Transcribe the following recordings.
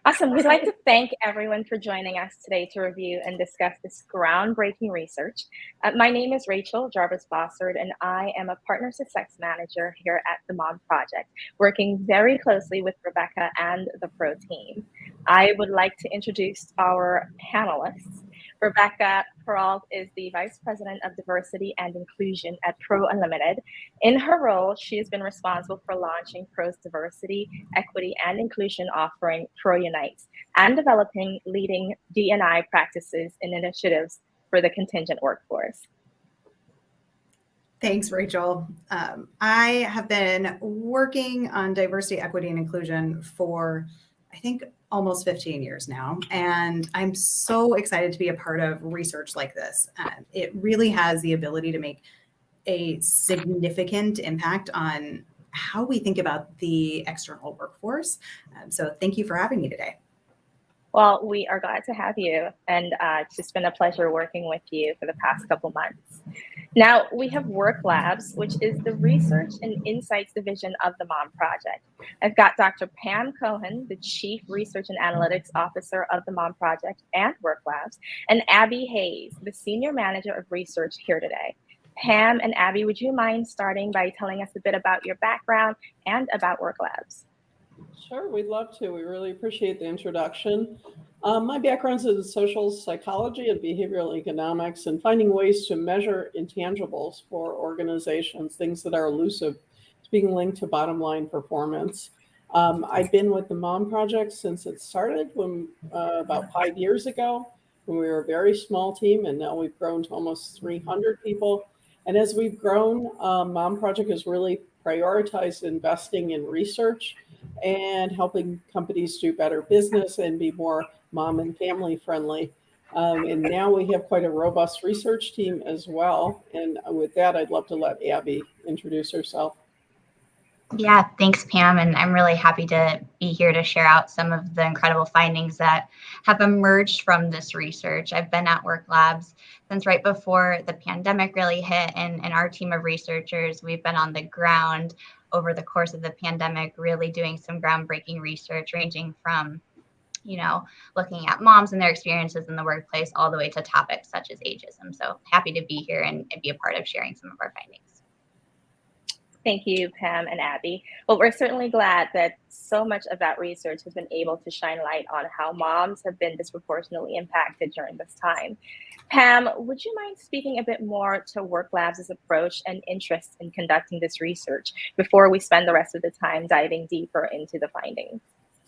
Awesome. We'd like to thank everyone for joining us today to review and discuss this groundbreaking research. My name is Rachael Jarvis-Bossard, and I am a partner success manager here at the Mom Project, working very closely with Rebecca and the Pro team. I would like to introduce our panelists. Rebecca Perrault is the Vice President of Diversity and Inclusion at Pro Unlimited. In her role, she has been responsible for launching Pro's diversity, equity, and inclusion offering Pro Unites and developing leading D&I practices and initiatives for the contingent workforce. Thanks, Rachel. I have been working on diversity, equity, and inclusion for, I think, almost 15 years now. And I'm so excited to be a part of research like this. It really has the ability to make a significant impact on how we think about the external workforce. So thank you for having me today. Well, we are glad to have you, and it's just been a pleasure working with you for the past couple months. Now, we have WorkLabs, which is the Research and Insights Division of the Mom Project. I've got Dr. Pam Cohen, the Chief Research and Analytics Officer of the Mom Project and WorkLabs, and Abby Haynes, the Senior Manager of Research here today. Pam and Abby, would you mind starting by telling us a bit about your background and about WorkLabs? Sure, we'd love to. We really appreciate the introduction. My background's in social psychology and behavioral economics and finding ways to measure intangibles for organizations, things that are elusive, to being linked to bottom line performance. I've been with the Mom Project since it started about 5 years ago, when we were a very small team, and now we've grown to almost 300 people. And as we've grown, Mom Project has really prioritized investing in research and helping companies do better business and be more mom and family friendly. And now we have quite a robust research team as well. And with that, I'd love to let Abby introduce herself. Yeah, thanks, Pam. And I'm really happy to be here to share out some of the incredible findings that have emerged from this research. I've been at WorkLabs since right before the pandemic really hit. And our team of researchers, we've been on the ground over the course of the pandemic, really doing some groundbreaking research ranging from, looking at moms and their experiences in the workplace all the way to topics such as ageism. So happy to be here and be a part of sharing some of our findings. Thank you, Pam and Abby. Well, we're certainly glad that so much of that research has been able to shine light on how moms have been disproportionately impacted during this time. Pam, would you mind speaking a bit more to WorkLabs' approach and interest in conducting this research before we spend the rest of the time diving deeper into the findings?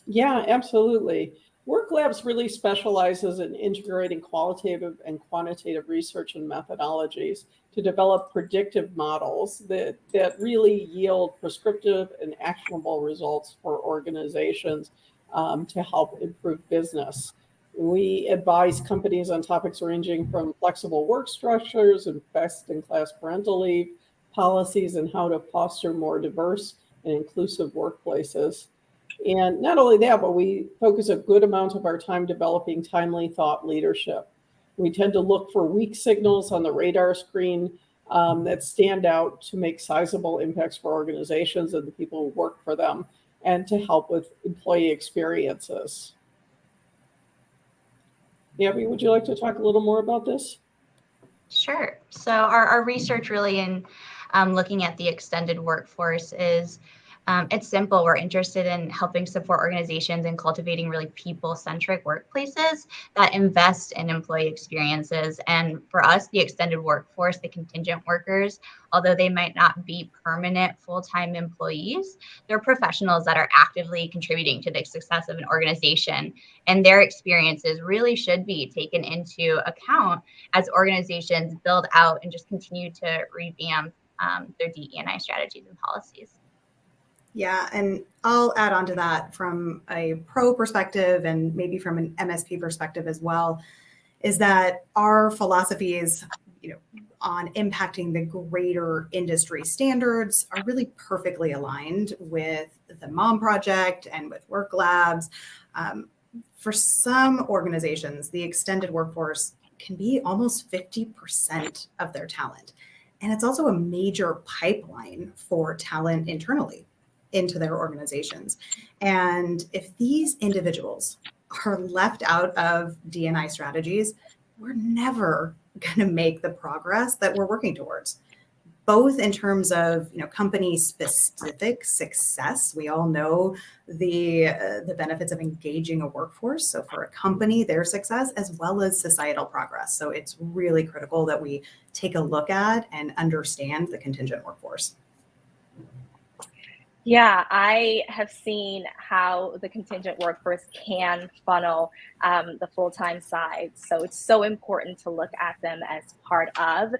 Yeah, absolutely. WorkLabs really specializes in integrating qualitative and quantitative research and methodologies to develop predictive models that really yield prescriptive and actionable results for organizations to help improve business. We advise companies on topics ranging from flexible work structures and best-in-class parental leave policies and how to foster more diverse and inclusive workplaces. And not only that, but we focus a good amount of our time developing timely thought leadership. We tend to look for weak signals on the radar screen that stand out to make sizable impacts for organizations and the people who work for them, and to help with employee experiences. Abby, would you like to talk a little more about this? Sure. So our research really in looking at the extended workforce is it's simple. We're interested in helping support organizations in cultivating really people-centric workplaces that invest in employee experiences. And for us, the extended workforce, the contingent workers, although they might not be permanent full-time employees, they're professionals that are actively contributing to the success of an organization. And their experiences really should be taken into account as organizations build out and just continue to revamp their DE&I strategies and policies. Yeah, and I'll add on to that from a pro perspective and maybe from an MSP perspective as well, is that our philosophies, on impacting the greater industry standards are really perfectly aligned with the Mom Project and with WorkLabs. For some organizations, the extended workforce can be almost 50% of their talent. And it's also a major pipeline for talent internally. into their organizations. And if these individuals are left out of D&I strategies, we're never going to make the progress that we're working towards, both in terms of company specific success. We all know the benefits of engaging a workforce. So for a company, their success, as well as societal progress. So it's really critical that we take a look at and understand the contingent workforce. Yeah, I have seen how the contingent workforce can funnel the full-time side. So it's so important to look at them as part of,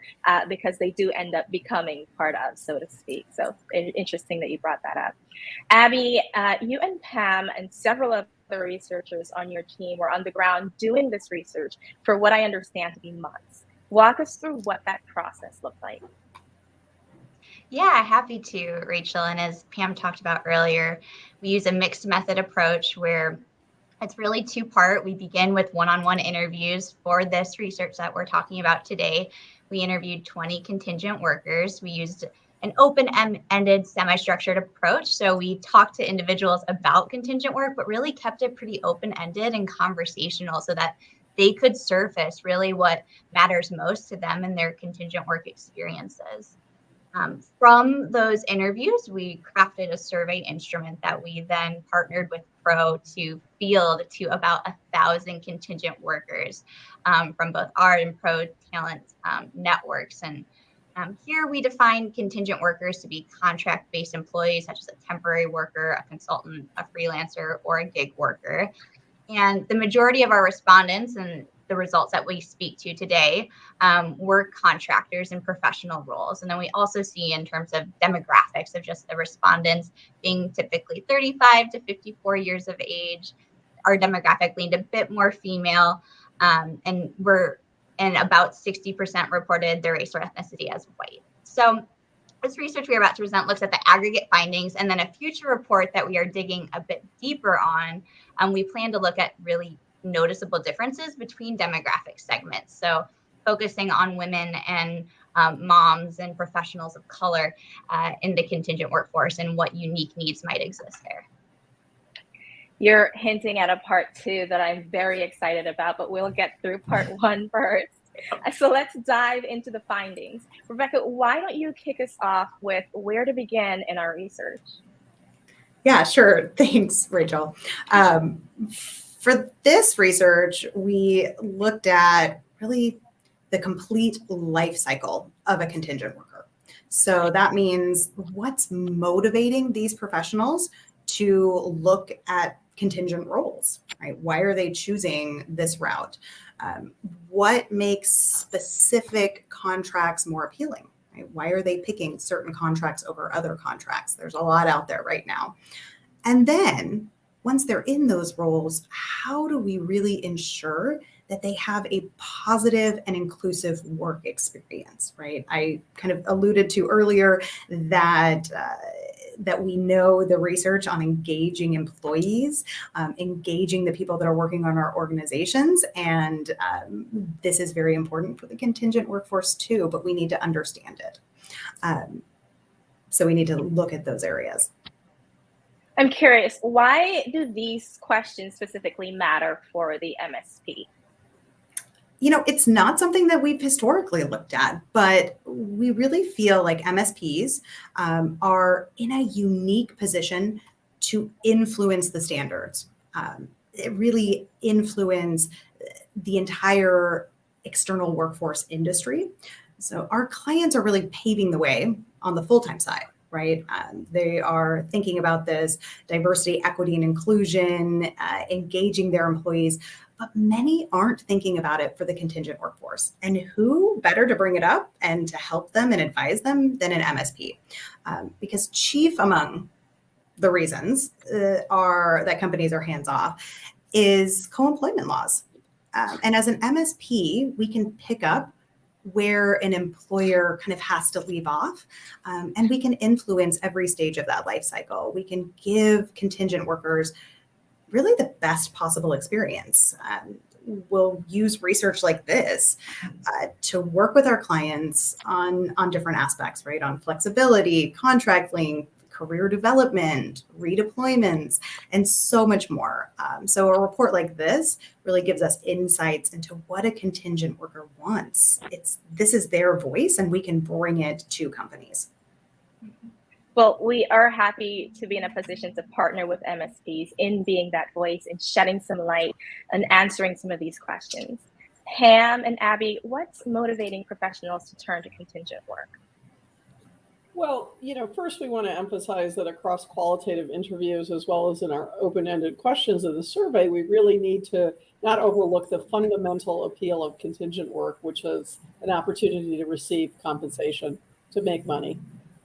because they do end up becoming part of, so to speak. So interesting that you brought that up. Abby, you and Pam and several other researchers on your team were on the ground doing this research for what I understand to be months. Walk us through what that process looked like. Yeah, happy to, Rachel. And as Pam talked about earlier, we use a mixed method approach where it's really two-part. We begin with one-on-one interviews for this research that we're talking about today. We interviewed 20 contingent workers. We used an open-ended, semi-structured approach. So we talked to individuals about contingent work, but really kept it pretty open-ended and conversational so that they could surface really what matters most to them in their contingent work experiences. From those interviews, we crafted a survey instrument that we then partnered with Perrault to field to about 1,000 contingent workers from both our and Perrault talent networks. And here we define contingent workers to be contract-based employees, such as a temporary worker, a consultant, a freelancer, or a gig worker. And the majority of our respondents and the results that we speak to today were contractors in professional roles. And then we also see in terms of demographics of just the respondents being typically 35 to 54 years of age. Our demographic leaned a bit more female, and about 60% reported their race or ethnicity as white. So this research we're about to present looks at the aggregate findings, and then a future report that we are digging a bit deeper on. We plan to look at really noticeable differences between demographic segments. So focusing on women and moms and professionals of color in the contingent workforce and what unique needs might exist there. You're hinting at a part two that I'm very excited about, but we'll get through part one first. So let's dive into the findings. Rebecca, why don't you kick us off with where to begin in our research? Yeah, sure. Thanks, Rachel. For this research, we looked at really the complete life cycle of a contingent worker. So that means what's motivating these professionals to look at contingent roles, right? Why are they choosing this route? What makes specific contracts more appealing? Right? Why are they picking certain contracts over other contracts? There's a lot out there right now. And then once they're in those roles, how do we really ensure that they have a positive and inclusive work experience, right? I kind of alluded to earlier that we know the research on engaging employees, engaging the people that are working on our organizations. And this is very important for the contingent workforce too, but we need to understand it. So we need to look at those areas. I'm curious, why do these questions specifically matter for the MSP? It's not something that we've historically looked at, but we really feel like MSPs are in a unique position to influence the standards. It really influence the entire external workforce industry. So our clients are really paving the way on the full-time side, right? They are thinking about this diversity, equity, and inclusion, engaging their employees, but many aren't thinking about it for the contingent workforce. And who better to bring it up and to help them and advise them than an MSP? Because chief among the reasons that companies are hands-off is co-employment laws. And as an MSP, we can pick up where an employer kind of has to leave off, and we can influence every stage of that life cycle. We can give contingent workers really the best possible experience. We'll use research like this to work with our clients on different aspects, right? On flexibility, contract length, career development, redeployments, and so much more. So a report like this really gives us insights into what a contingent worker wants. This is their voice, and we can bring it to companies. Well, we are happy to be in a position to partner with MSPs in being that voice and shedding some light and answering some of these questions. Pam and Abby, what's motivating professionals to turn to contingent work? Well, first we want to emphasize that across qualitative interviews, as well as in our open-ended questions of the survey, we really need to not overlook the fundamental appeal of contingent work, which is an opportunity to receive compensation, to make money.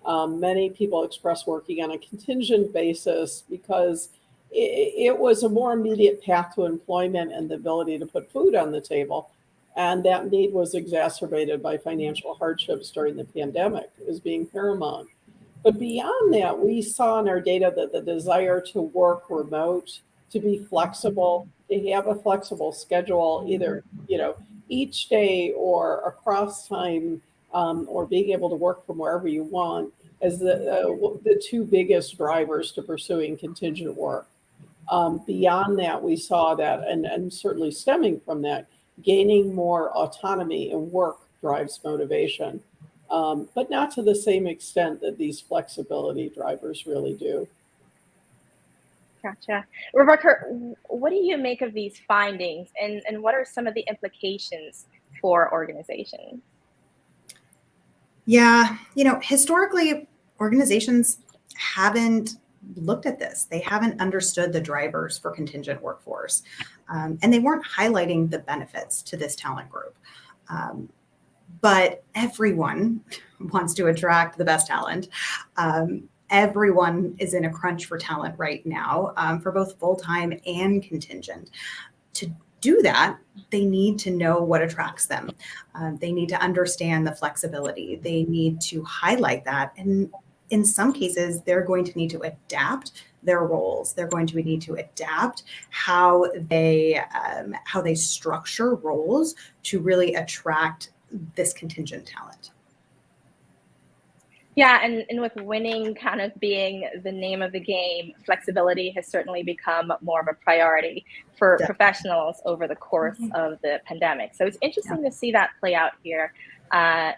Many people express working on a contingent basis because it was a more immediate path to employment and the ability to put food on the table. And that need was exacerbated by financial hardships during the pandemic as being paramount. But beyond that, we saw in our data that the desire to work remote, to be flexible, to have a flexible schedule, either each day or across time, or being able to work from wherever you want, as the two biggest drivers to pursuing contingent work. Beyond that, we saw that, and certainly stemming from that, gaining more autonomy in work drives motivation, but not to the same extent that these flexibility drivers really do. Gotcha. Rebecca, what do you make of these findings, and what are some of the implications for organizations? Yeah, historically, organizations haven't looked at this. They haven't understood the drivers for contingent workforce, and they weren't highlighting the benefits to this talent group. But everyone wants to attract the best talent. Everyone is in a crunch for talent right now, for both full-time and contingent. To do that, they need to know what attracts them. They need to understand the flexibility. They need to highlight that. And in some cases, they're going to need to adapt their roles. They're going to need to adapt how they structure roles to really attract this contingent talent. Yeah, and with winning kind of being the name of the game, flexibility has certainly become more of a priority for professionals over the course of the pandemic. So it's interesting to see that play out here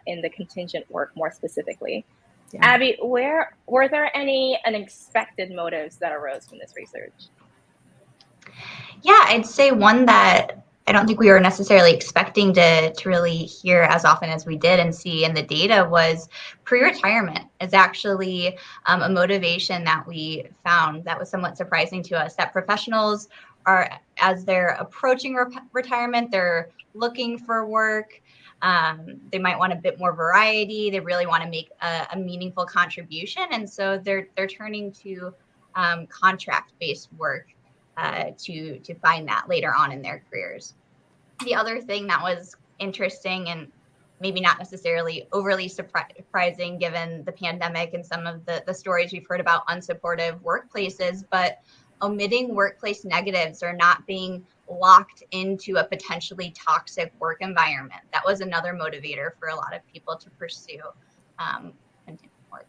in the contingent work more specifically. Yeah. Abby, were there any unexpected motives that arose from this research? Yeah, I'd say one that I don't think we were necessarily expecting to really hear as often as we did and see in the data was pre-retirement is actually a motivation that we found that was somewhat surprising to us, that professionals are, as they're approaching retirement, they're looking for work. They might want a bit more variety. They really want to make a meaningful contribution. And so they're turning to contract-based work to find that later on in their careers. The other thing that was interesting and maybe not necessarily overly surprising given the pandemic and some of the stories we've heard about unsupportive workplaces, but omitting workplace negatives or not being locked into a potentially toxic work environment. That was another motivator for a lot of people to pursue contingent work.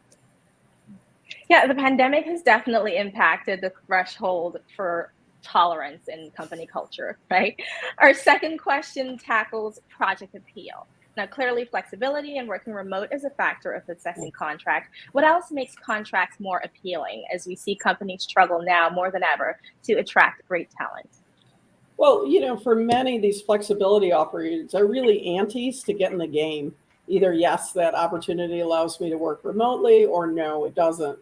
Yeah, the pandemic has definitely impacted the threshold for tolerance in company culture, right? Our second question tackles project appeal. Now, clearly flexibility and working remote is a factor of assessing contract. What else makes contracts more appealing as we see companies struggle now more than ever to attract great talent? Well, for many, these flexibility offers are really antes to get in the game. Either yes, that opportunity allows me to work remotely, or no, it doesn't.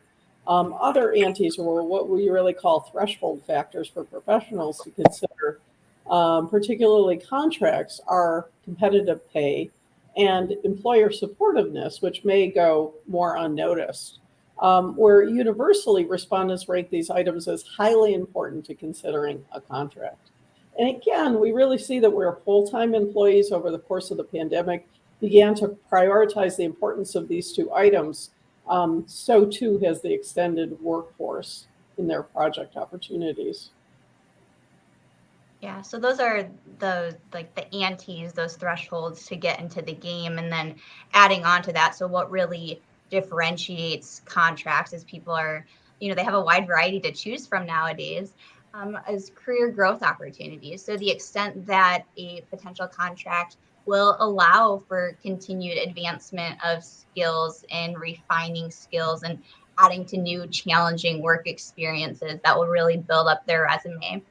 Other antes were what we really call threshold factors for professionals to consider. Particularly contracts are competitive pay and employer supportiveness, which may go more unnoticed. Where universally respondents rank these items as highly important to considering a contract. And again, we really see that where full-time employees over the course of the pandemic began to prioritize the importance of these two items, so too has the extended workforce in their project opportunities. Yeah, so those are the antes, those thresholds to get into the game, and then adding on to that. So what really differentiates contracts as people are, they have a wide variety to choose from nowadays, as career growth opportunities. So the extent that a potential contract will allow for continued advancement of skills and refining skills and adding to new challenging work experiences that will really build up their resume.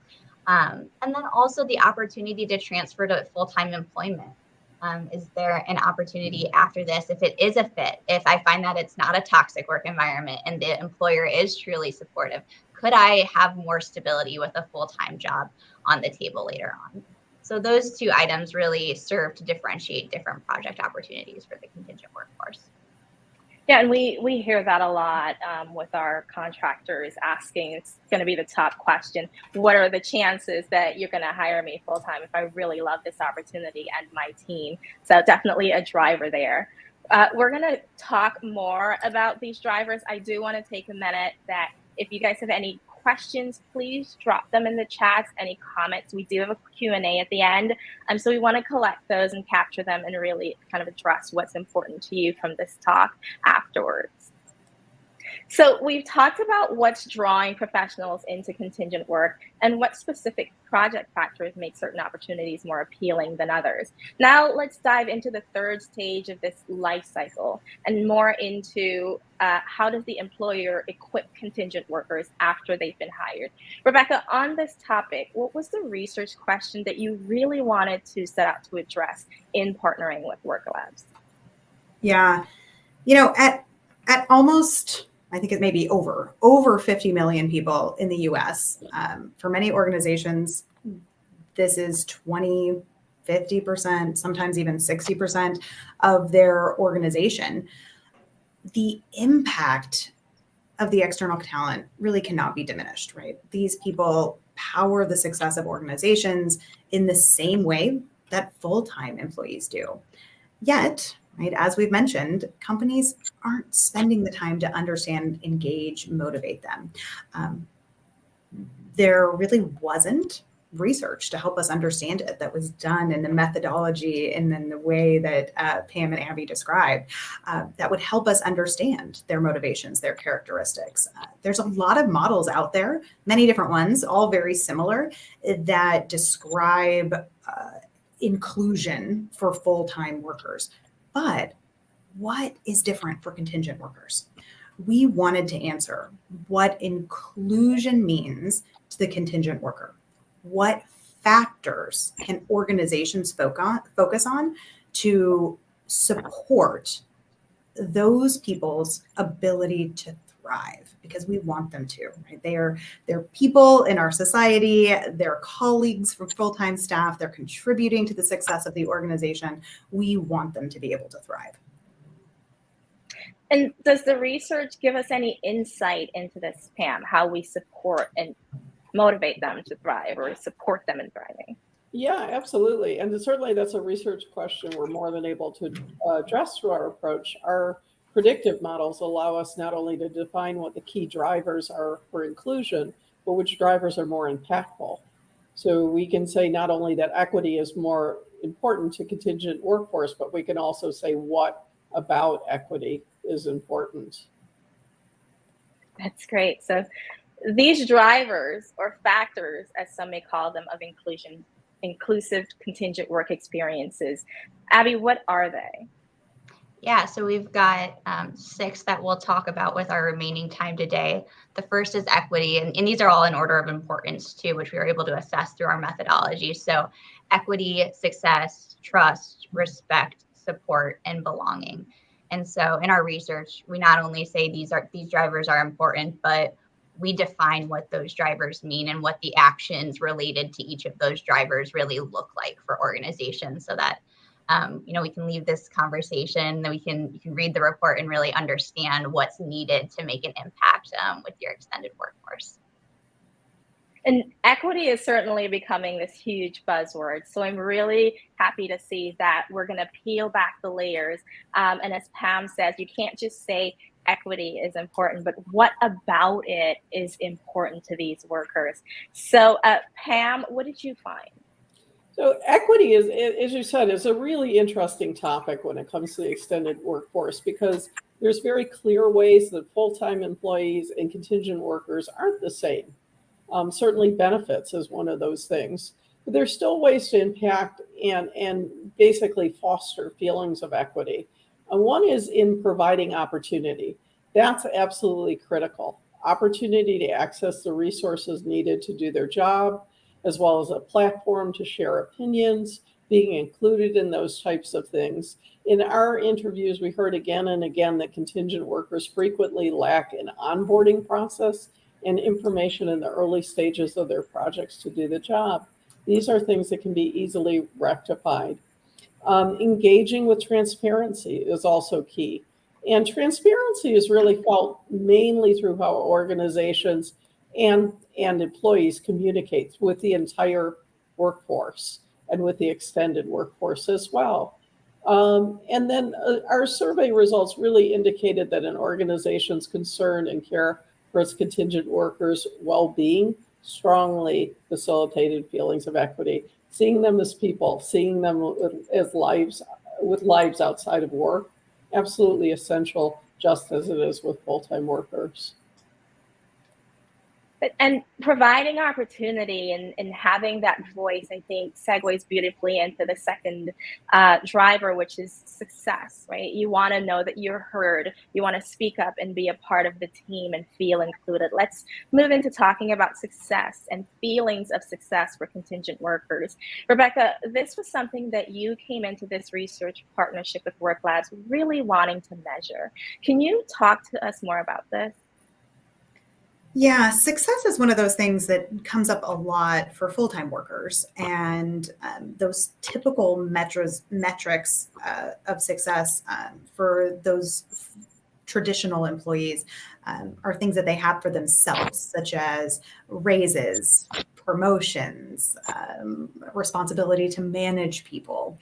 And then also the opportunity to transfer to full-time employment. Is there an opportunity after this, if it is a fit, if I find that it's not a toxic work environment and the employer is truly supportive, could I have more stability with a full-time job on the table later on? So those two items really serve to differentiate different project opportunities for the contingent workforce. Yeah, and we hear that a lot with our contractors asking. It's going to be the top question. What are the chances that you're going to hire me full time if I really love this opportunity and my team? So definitely a driver there. We're going to talk more about these drivers. I do want to take a minute that if you guys have any questions, please drop them in the chats, any comments. We do have a Q&A at the end. So we want to collect those and capture them and really kind of address what's important to you from this talk afterwards. So we've talked about what's drawing professionals into contingent work and what specific project factors make certain opportunities more appealing than others. Now let's dive into the third stage of this life cycle and more into how does the employer equip contingent workers after they've been hired. Rebecca, on this topic, what was the research question that you really wanted to set out to address in partnering with WorkLabs? Yeah, at almost, I think it may be over 50 million people in the US. For many organizations, this is 20, 50%, sometimes even 60% of their organization. The impact of the external talent really cannot be diminished, right? These people power the success of organizations in the same way that full-time employees do. Yet, right, as we've mentioned, companies aren't spending the time to understand, engage, motivate them. There really wasn't research to help us understand it that was done in the methodology and in the way that Pam and Abby described that would help us understand their motivations, their characteristics. There's a lot of models out there, many different ones, all very similar, that describe inclusion for full-time workers. But what is different for contingent workers? We wanted to answer what inclusion means to the contingent worker. What factors can organizations focus on to support those people's ability to thrive? Because we want them to, right? They're people in our society, they're colleagues from full-time staff, they're contributing to the success of the organization. We want them to be able to thrive. And does the research give us any insight into this, Pam, how we support and motivate them to thrive or support them in thriving? Yeah, absolutely. And certainly that's a research question we're more than able to address through our approach. Our predictive models allow us not only to define what the key drivers are for inclusion, but which drivers are more impactful. So we can say not only that equity is more important to contingent workforce, but we can also say what about equity is important. That's great. So these drivers or factors, as some may call them, of inclusive contingent work experiences. Abby, what are they? Yeah, so we've got 6 that we'll talk about with our remaining time today. The first is equity, and these are all in order of importance too, which we were able to assess through our methodology. So equity, success, trust, respect, support, and belonging. And so in our research, we not only say these drivers are important, but we define what those drivers mean and what the actions related to each of those drivers really look like for organizations, so that we can leave this conversation, then you can read the report and really understand what's needed to make an impact with your extended workforce. And equity is certainly becoming this huge buzzword. So I'm really happy to see that we're going to peel back the layers. And as Pam says, you can't just say equity is important, but what about it is important to these workers? So Pam, what did you find? So equity is, as you said, is a really interesting topic when it comes to the extended workforce, because there's very clear ways that full-time employees and contingent workers aren't the same. Certainly benefits is one of those things. But there's still ways to impact and basically foster feelings of equity. One is in providing opportunity. That's absolutely critical. Opportunity to access the resources needed to do their job, as well as a platform to share opinions, being included in those types of things. In our interviews, we heard again and again that contingent workers frequently lack an onboarding process and information in the early stages of their projects to do the job. These are things that can be easily rectified. Engaging with transparency is also key. And transparency is really felt mainly through how organizations and employees communicate with the entire workforce and with the extended workforce as well. And then our survey results really indicated that an organization's concern and care for its contingent workers' well-being strongly facilitated feelings of equity. Seeing them as people, seeing them as lives with lives outside of work, absolutely essential, just as it is with full-time workers. And providing opportunity and having that voice, I think, segues beautifully into the second driver, which is success, right? You want to know that you're heard. You want to speak up and be a part of the team and feel included. Let's move into talking about success and feelings of success for contingent workers. Rebecca, this was something that you came into this research partnership with WorkLabs really wanting to measure. Can you talk to us more about this? Yeah, success is one of those things that comes up a lot for full-time workers, and those typical metrics of success for those traditional employees are things that they have for themselves, such as raises, promotions, responsibility to manage people.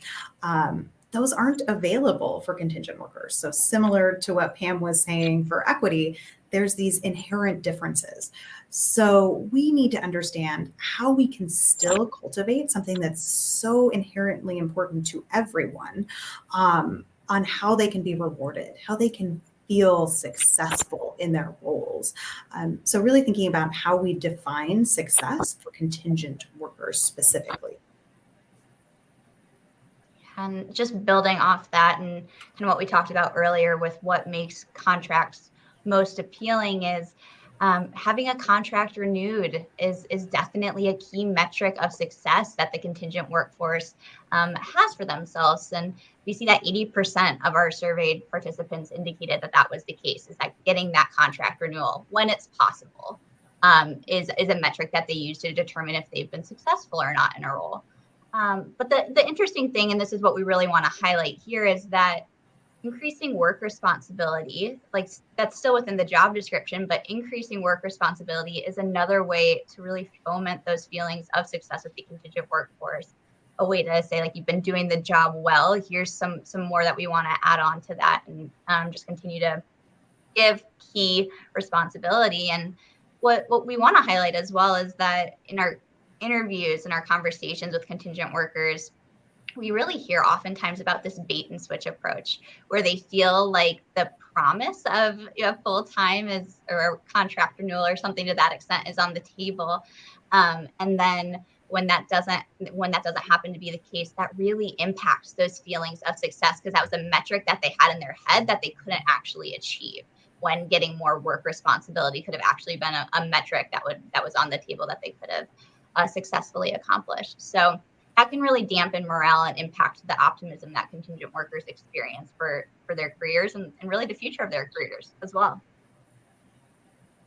Those aren't available for contingent workers. So similar to what Pam was saying for equity, there's these inherent differences. So we need to understand how we can still cultivate something that's so inherently important to everyone, on how they can be rewarded, how they can feel successful in their roles. So really thinking about how we define success for contingent workers specifically. And just building off that and what we talked about earlier with what makes contracts most appealing is having a contract renewed is definitely a key metric of success that the contingent workforce has for themselves. And we see that 80% of our surveyed participants indicated that that was the case, is that getting that contract renewal when it's possible is a metric that they use to determine if they've been successful or not in a role. But the interesting thing, and this is what we really want to highlight here, is that increasing work responsibility, like that's still within the job description, but increasing work responsibility is another way to really foment those feelings of success with the contingent workforce. A way to say, like, you've been doing the job well, here's some more that we want to add on to that, and just continue to give key responsibility. And what we want to highlight as well is that in our interviews and our conversations with contingent workers, we really hear oftentimes about this bait and switch approach, where they feel like the promise of full time is, or contract renewal or something to that extent, is on the table, and then when that doesn't happen to be the case, that really impacts those feelings of success, because that was a metric that they had in their head that they couldn't actually achieve, when getting more work responsibility could have actually been a metric that was on the table that they could have successfully accomplished. So that can really dampen morale and impact the optimism that contingent workers experience for their careers and really the future of their careers as well.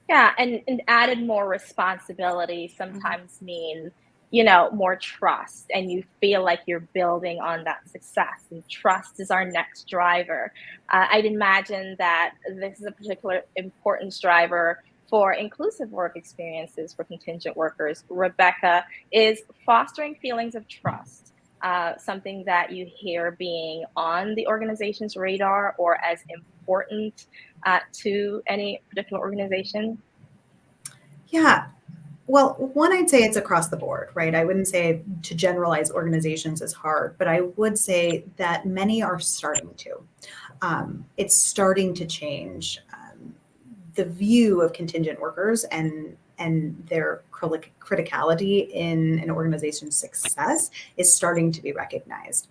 Yeah, and added more responsibility sometimes means, more trust, and you feel like you're building on that success, and trust is our next driver. I'd imagine that this is a particular important driver for inclusive work experiences for contingent workers. Rebecca, is fostering feelings of trust something that you hear being on the organization's radar or as important to any particular organization? Yeah. Well, one, I'd say it's across the board, right? I wouldn't say to generalize organizations is hard, but I would say that many are starting to. it's starting to change. The view of contingent workers and their criticality in an organization's success is starting to be recognized.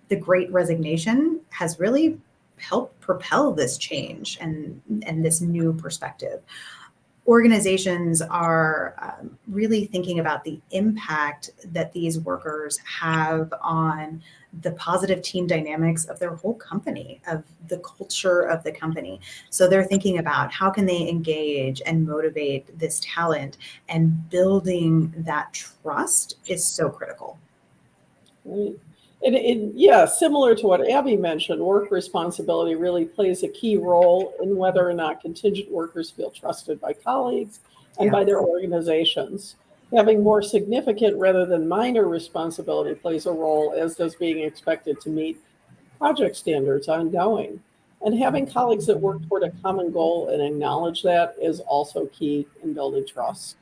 The Great Resignation has really helped propel this change and this new perspective. Organizations are really thinking about the impact that these workers have on the positive team dynamics of their whole company, of the culture of the company. So they're thinking about how can they engage and motivate this talent, and building that trust is so critical. Right. And yeah, similar to what Abby mentioned, work responsibility really plays a key role in whether or not contingent workers feel trusted by colleagues and by their organizations. Having more significant rather than minor responsibility plays a role, as does being expected to meet project standards ongoing. And having colleagues that work toward a common goal and acknowledge that is also key in building trust.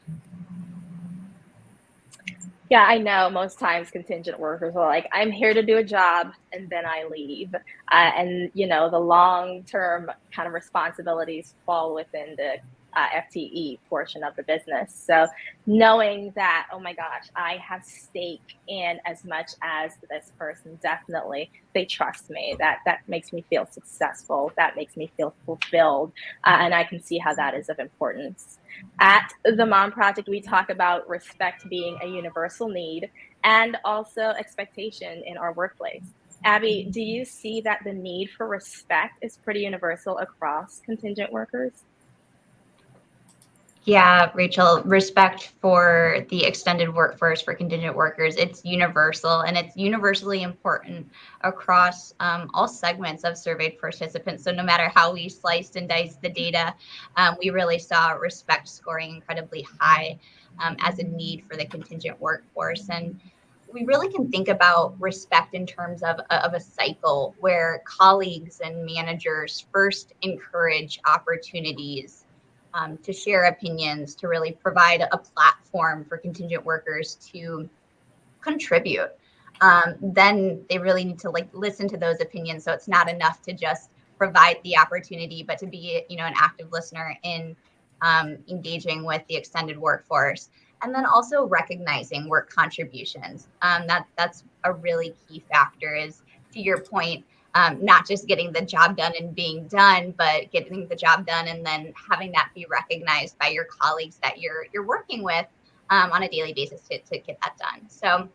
Yeah, I know most times contingent workers are like, I'm here to do a job and then I leave. And, the long-term kind of responsibilities fall within the FTE portion of the business. So knowing that, oh my gosh, I have stake in as much as this person, definitely, they trust me. That makes me feel successful. That makes me feel fulfilled. And I can see how that is of importance. At the Mom Project, we talk about respect being a universal need and also expectation in our workplace. Abby, do you see that the need for respect is pretty universal across contingent workers? Yeah, Rachel, respect for the extended workforce for contingent workers, it's universal, and it's universally important across all segments of surveyed participants. So no matter how we sliced and diced the data, we really saw respect scoring incredibly high as a need for the contingent workforce. And we really can think about respect in terms of a cycle where colleagues and managers first encourage opportunities to share opinions, to really provide a platform for contingent workers to contribute. Then they really need to listen to those opinions. So it's not enough to just provide the opportunity, but to be, an active listener in engaging with the extended workforce. And then also recognizing work contributions. That's a really key factor, is to your point, not just getting the job done and being done, but getting the job done and then having that be recognized by your colleagues that you're working with on a daily basis to get that done. So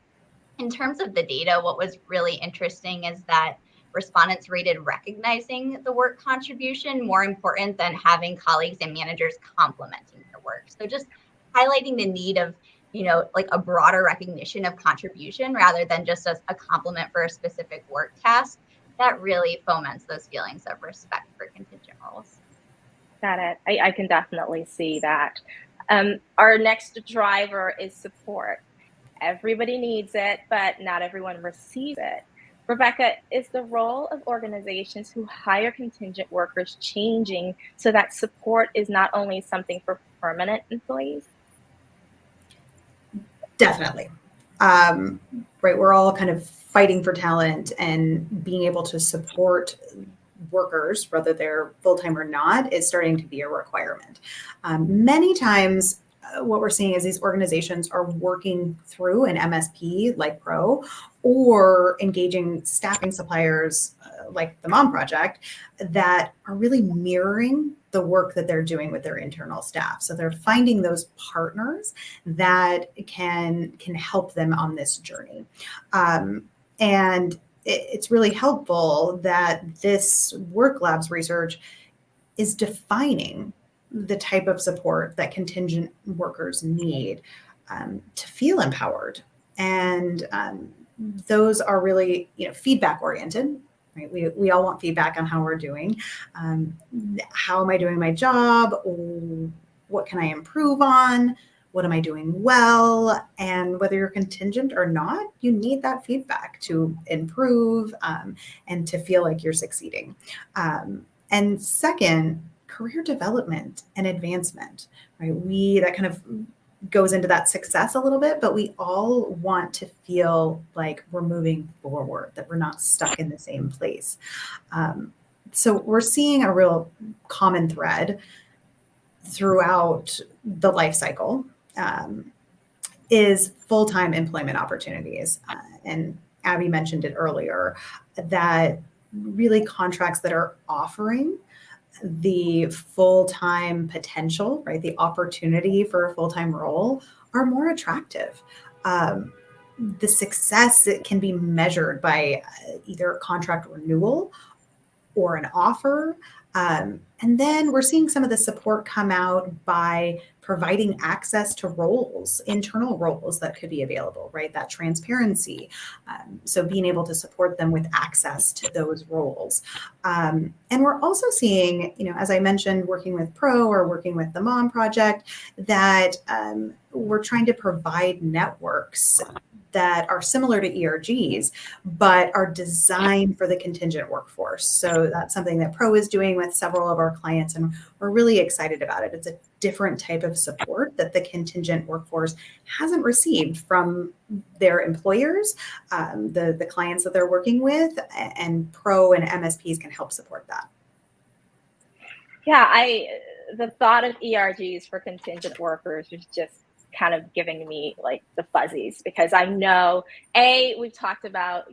in terms of the data, what was really interesting is that respondents rated recognizing the work contribution more important than having colleagues and managers complimenting their work. So just highlighting the need of a broader recognition of contribution rather than just a compliment for a specific work task, that really foments those feelings of respect for contingent roles. Got it. I can definitely see that. Our next driver is support. Everybody needs it, but not everyone receives it. Rebecca, is the role of organizations who hire contingent workers changing so that support is not only something for permanent employees? Definitely. Right. We're all kind of fighting for talent, and being able to support workers, whether they're full-time or not, is starting to be a requirement. Many times, what we're seeing is these organizations are working through an MSP like Perrault, or engaging staffing suppliers like the Mom Project, that are really mirroring the work that they're doing with their internal staff. So they're finding those partners that can help them on this journey. And it's really helpful that this WorkLabs research is defining the type of support that contingent workers need to feel empowered. And those are really, feedback oriented. Right? We all want feedback on how we're doing. How am I doing my job? What can I improve on? What am I doing well? And whether you're contingent or not, you need that feedback to improve and to feel like you're succeeding. And second, career development and advancement, right? That kind of goes into that success a little bit, but we all want to feel like we're moving forward, that we're not stuck in the same place. So we're seeing a real common thread throughout the life cycle is full-time employment opportunities. And Abby mentioned it earlier, that really contracts that are offering the full-time potential, right, the opportunity for a full-time role are more attractive. The success it can be measured by either a contract renewal or an offer. And then we're seeing some of the support come out by providing access to roles, internal roles that could be available, right? That transparency. So being able to support them with access to those roles. And we're also seeing, as I mentioned, working with Pro or working with the Mom Project, that we're trying to provide networks that are similar to ERGs, but are designed for the contingent workforce. So that's something that Pro is doing with several of our clients, and we're really excited about it. It's a different type of support that the contingent workforce hasn't received from their employers, the clients that they're working with, and Pro and MSPs can help support that. Yeah, the thought of ERGs for contingent workers was just kind of giving me like the fuzzies, because I know we've talked about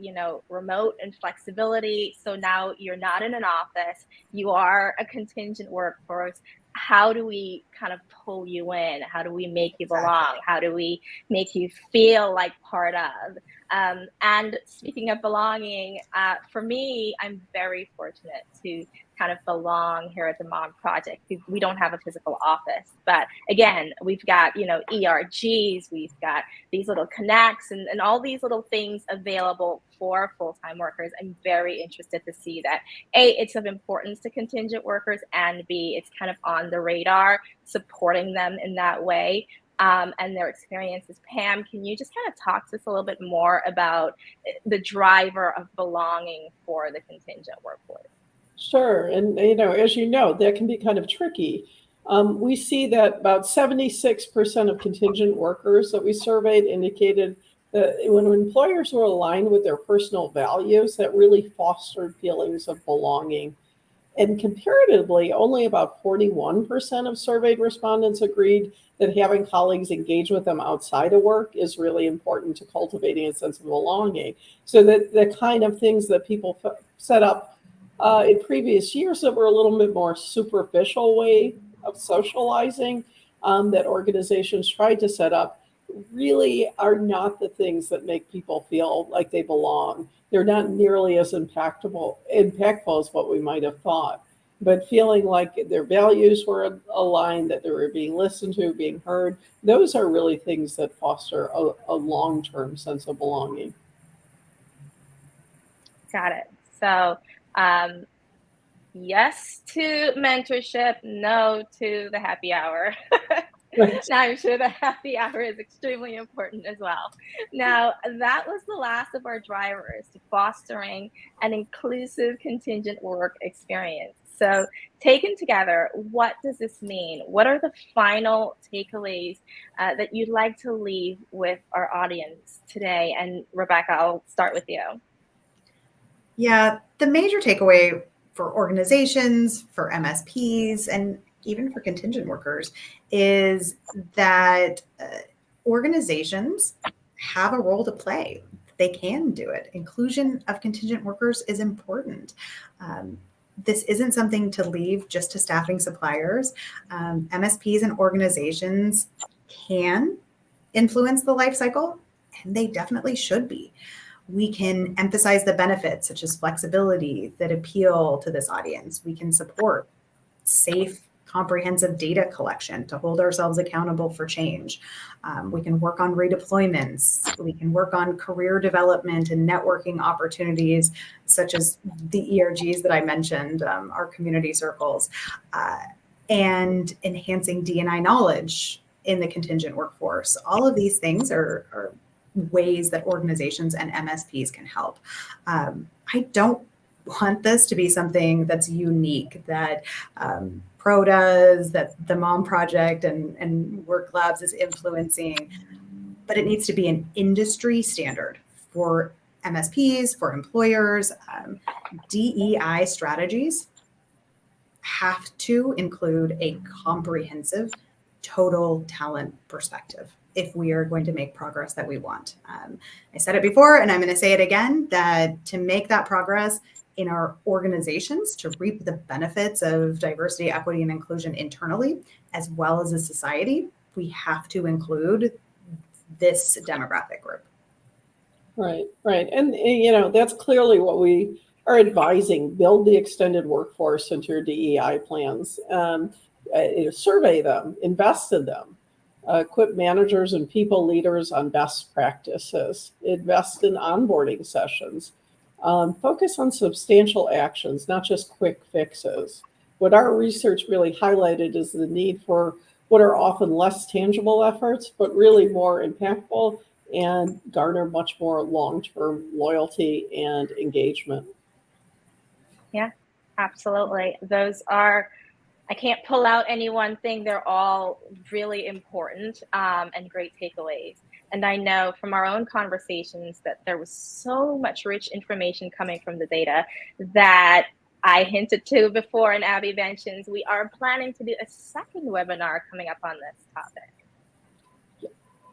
remote and flexibility. So now you're not in an office, you are a contingent workforce. How do we kind of pull you in? How do we make you belong? How do we make you feel like part of? And speaking of belonging, for me, I'm very fortunate to kind of belong here at the Mom Project. We don't have a physical office, but again, we've got, ERGs, we've got these little connects and all these little things available for full-time workers. I'm very interested to see that A, it's of importance to contingent workers, and B, it's kind of on the radar, supporting them in that way. And their experiences. Pam, can you just kind of talk to us a little bit more about the driver of belonging for the contingent workforce? Sure. And, as you know, that can be kind of tricky. We see that about 76% of contingent workers that we surveyed indicated that when employers were aligned with their personal values, that really fostered feelings of belonging. And comparatively, only about 41% of surveyed respondents agreed that having colleagues engage with them outside of work is really important to cultivating a sense of belonging. So that the kind of things that people set up in previous years that were a little bit more superficial way of socializing that organizations tried to set up really are not the things that make people feel like they belong. They're not nearly as impactful as what we might have thought. But feeling like their values were aligned, that they were being listened to, being heard, those are really things that foster a long-term sense of belonging. Got it. So yes to mentorship, no to the happy hour. Right. Now I'm sure the happy hour is extremely important as well. Now, that was the last of our drivers to fostering an inclusive contingent work experience. So taken together, what does this mean? What are the final takeaways that you'd like to leave with our audience today? And Rebecca, I'll start with you. Yeah, the major takeaway for organizations, for MSPs, and even for contingent workers is that organizations have a role to play. They can do it. Inclusion of contingent workers is important. This isn't something to leave just to staffing suppliers. MSPs and organizations can influence the life cycle, and they definitely should be. We can emphasize the benefits, such as flexibility, that appeal to this audience. We can support safe, comprehensive data collection to hold ourselves accountable for change. We can work on redeployments. We can work on career development and networking opportunities, such as the ERGs that I mentioned, our community circles, and enhancing D&I knowledge in the contingent workforce. All of these things are ways that organizations and MSPs can help. I don't want this to be something that's unique, that Pro does, that the Mom Project and WorkLabs is influencing, but it needs to be an industry standard for MSPs, for employers, DEI strategies have to include a comprehensive total talent perspective if we are going to make progress that we want. I said it before, and I'm going to say it again, that to make that progress in our organizations, to reap the benefits of diversity, equity, and inclusion internally, as well as a society, we have to include this demographic group. Right, right. And that's clearly what we are advising. Build the extended workforce into your DEI plans. Survey them, invest in them. Equip managers and people leaders on best practices. Invest in onboarding sessions. Focus on substantial actions, not just quick fixes. What our research really highlighted is the need for what are often less tangible efforts, but really more impactful and garner much more long-term loyalty and engagement. Yeah, absolutely. I can't pull out any one thing. They're all really important and great takeaways. And I know from our own conversations that there was so much rich information coming from the data that I hinted to before, and Abby mentions we are planning to do a second webinar coming up on this topic.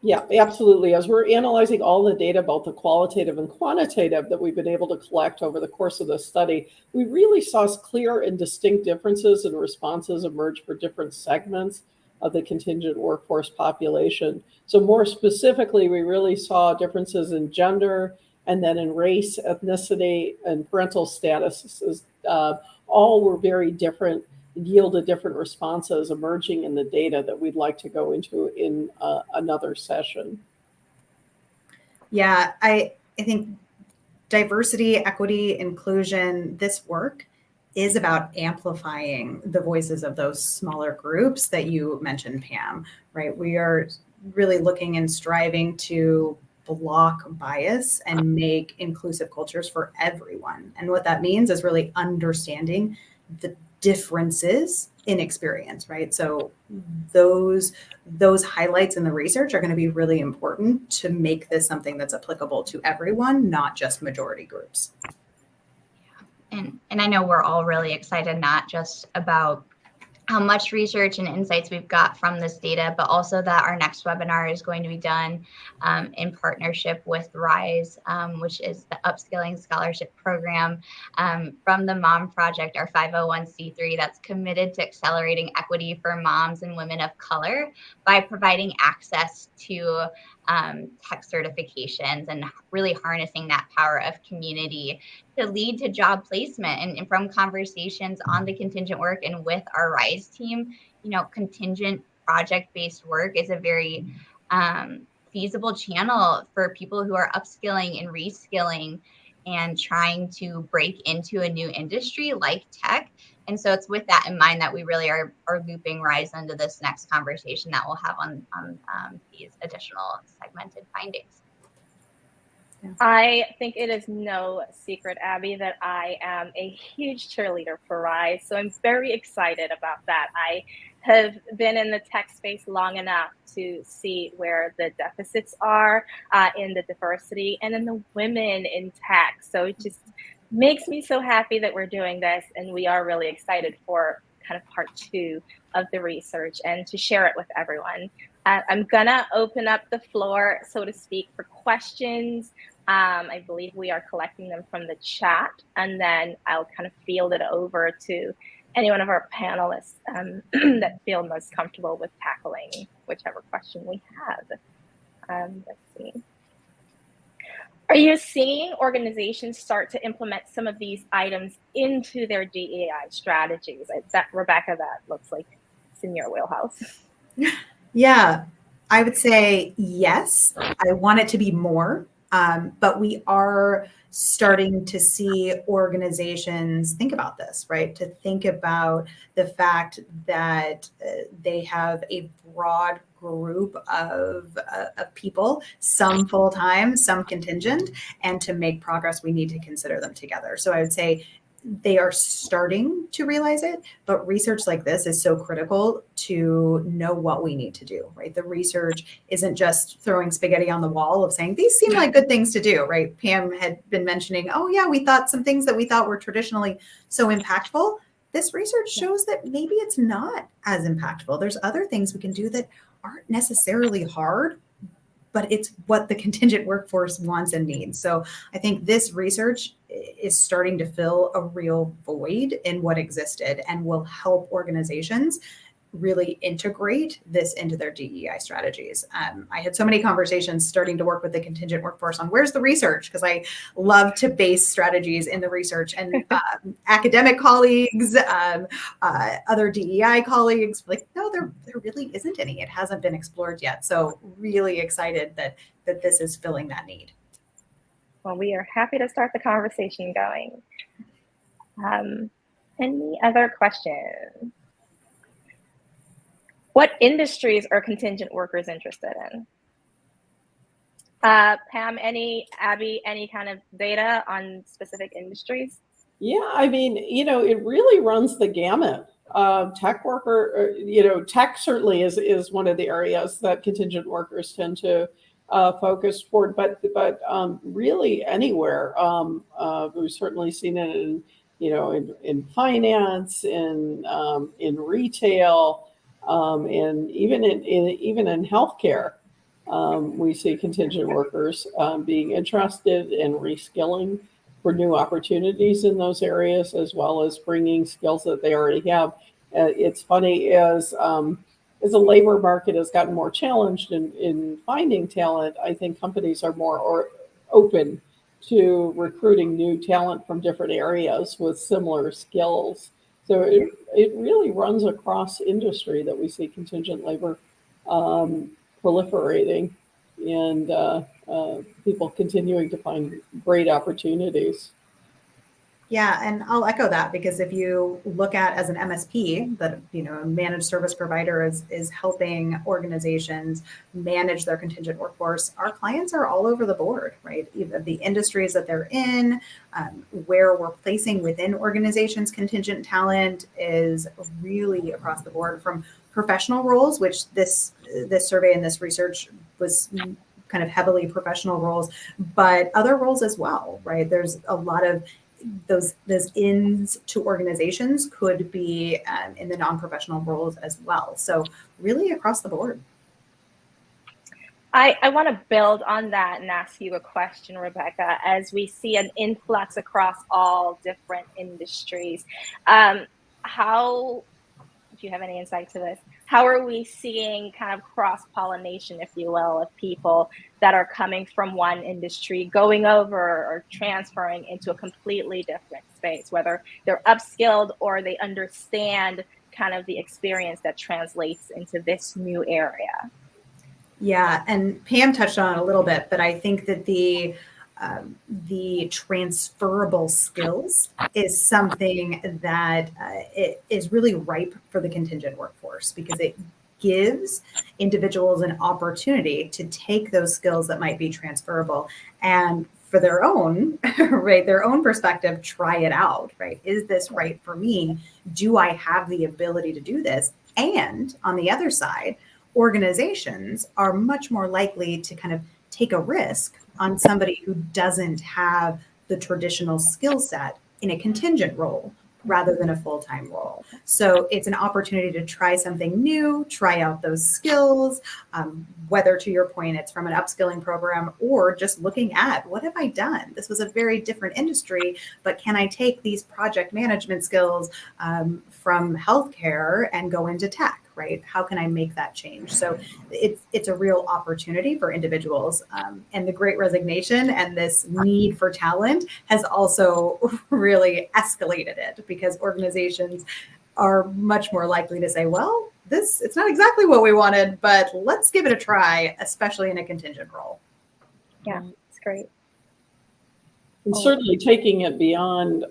Yeah, absolutely. As we're analyzing all the data, both the qualitative and quantitative that we've been able to collect over the course of the study, we really saw clear and distinct differences in responses emerge for different segments of the contingent workforce population. So more specifically, we really saw differences in gender and then in race, ethnicity, and parental statuses. All were very different, yielded different responses emerging in the data that we'd like to go into in another session. Yeah, I think diversity, equity, inclusion, this work is about amplifying the voices of those smaller groups that you mentioned, Pam, right? We are really looking and striving to block bias and make inclusive cultures for everyone. And what that means is really understanding the differences in experience, right? So those highlights in the research are going to be really important to make this something that's applicable to everyone, not just majority groups. And I know we're all really excited, not just about how much research and insights we've got from this data, but also that our next webinar is going to be done in partnership with RISE, which is the Upskilling Scholarship Program from the Mom Project, our 501c3 that's committed to accelerating equity for moms and women of color by providing access to tech certifications and really harnessing that power of community to lead to job placement. And from conversations on the contingent work and with our RISE team, contingent project-based work is a very feasible channel for people who are upskilling and reskilling and trying to break into a new industry like tech. And so it's with that in mind that we really are looping RISE into this next conversation that we'll have on these additional segmented findings. I think it is no secret, Abby, that I am a huge cheerleader for RISE. So I'm very excited about that. I have been in the tech space long enough to see where the deficits are in the diversity and in the women in tech. So it just makes me so happy that we're doing this, and we are really excited for kind of part 2 of the research and to share it with everyone. I'm gonna open up the floor, so to speak, for questions. I believe we are collecting them from the chat, and then I'll kind of field it over to any one of our panelists that feel most comfortable with tackling whichever question we have. Let's see. Are you seeing organizations start to implement some of these items into their DEI strategies? Rebecca, that looks like it's in your wheelhouse. Yeah, I would say yes. I want it to be more. But we are starting to see organizations think about this, right? To think about the fact that they have a broad group of people, some full-time, some contingent, and to make progress, we need to consider them together. So I would say they are starting to realize it, but research like this is so critical to know what we need to do, right? The research isn't just throwing spaghetti on the wall of saying, these seem like good things to do, right? Pam had been mentioning, oh yeah, we thought some things that we thought were traditionally so impactful. This research shows that maybe it's not as impactful. There's other things we can do that aren't necessarily hard, but it's what the contingent workforce wants and needs. So I think this research is starting to fill a real void in what existed and will help organizations really integrate this into their DEI strategies. I had so many conversations starting to work with the contingent workforce on where's the research, because I love to base strategies in the research, and academic colleagues, other DEI colleagues, like, no, there really isn't any. It hasn't been explored yet. So really excited that this is filling that need. Well, we are happy to start the conversation going. Any other questions? What industries are contingent workers interested in? Pam, Abby, any kind of data on specific industries? Yeah, I mean, it really runs the gamut. Tech worker, tech certainly is one of the areas that contingent workers tend to focus toward, but really anywhere. We've certainly seen it in finance, in retail. And even in healthcare, we see contingent workers being interested in reskilling for new opportunities in those areas, as well as bringing skills that they already have. It's funny, as the labor market has gotten more challenged in finding talent, I think companies are more open to recruiting new talent from different areas with similar skills. So it really runs across industry that we see contingent labor proliferating, and people continuing to find great opportunities. Yeah, and I'll echo that, because if you look at as an MSP, that a managed service provider is helping organizations manage their contingent workforce, our clients are all over the board, right? Even the industries that they're in, where we're placing within organizations contingent talent is really across the board, from professional roles, which this survey and this research was kind of heavily professional roles, but other roles as well, right? There's a lot of those ins to organizations could be in the non-professional roles as well. So really across the board. I want to build on that and ask you a question, Rebecca. As we see an influx across all different industries, how, if you have any insight to this, how are we seeing kind of cross-pollination, if you will, of people that are coming from one industry, going over or transferring into a completely different space, whether they're upskilled or they understand kind of the experience that translates into this new area? Yeah, and Pam touched on it a little bit, but I think that the transferable skills is something that it is really ripe for the contingent workforce, because it gives individuals an opportunity to take those skills that might be transferable and, for their own, right, their own perspective, try it out, right? Is this right for me? Do I have the ability to do this? And on the other side, organizations are much more likely to kind of take a risk on somebody who doesn't have the traditional skill set in a contingent role rather than a full-time role. So it's an opportunity to try something new, try out those skills, whether, to your point, it's from an upskilling program or just looking at, what have I done? This was a very different industry, but can I take these project management skills from healthcare and go into tech? Right? How can I make that change? So it's a real opportunity for individuals. And the Great Resignation and this need for talent has also really escalated it, because organizations are much more likely to say, well, it's not exactly what we wanted, but let's give it a try, especially in a contingent role. Yeah, it's great. And certainly taking it beyond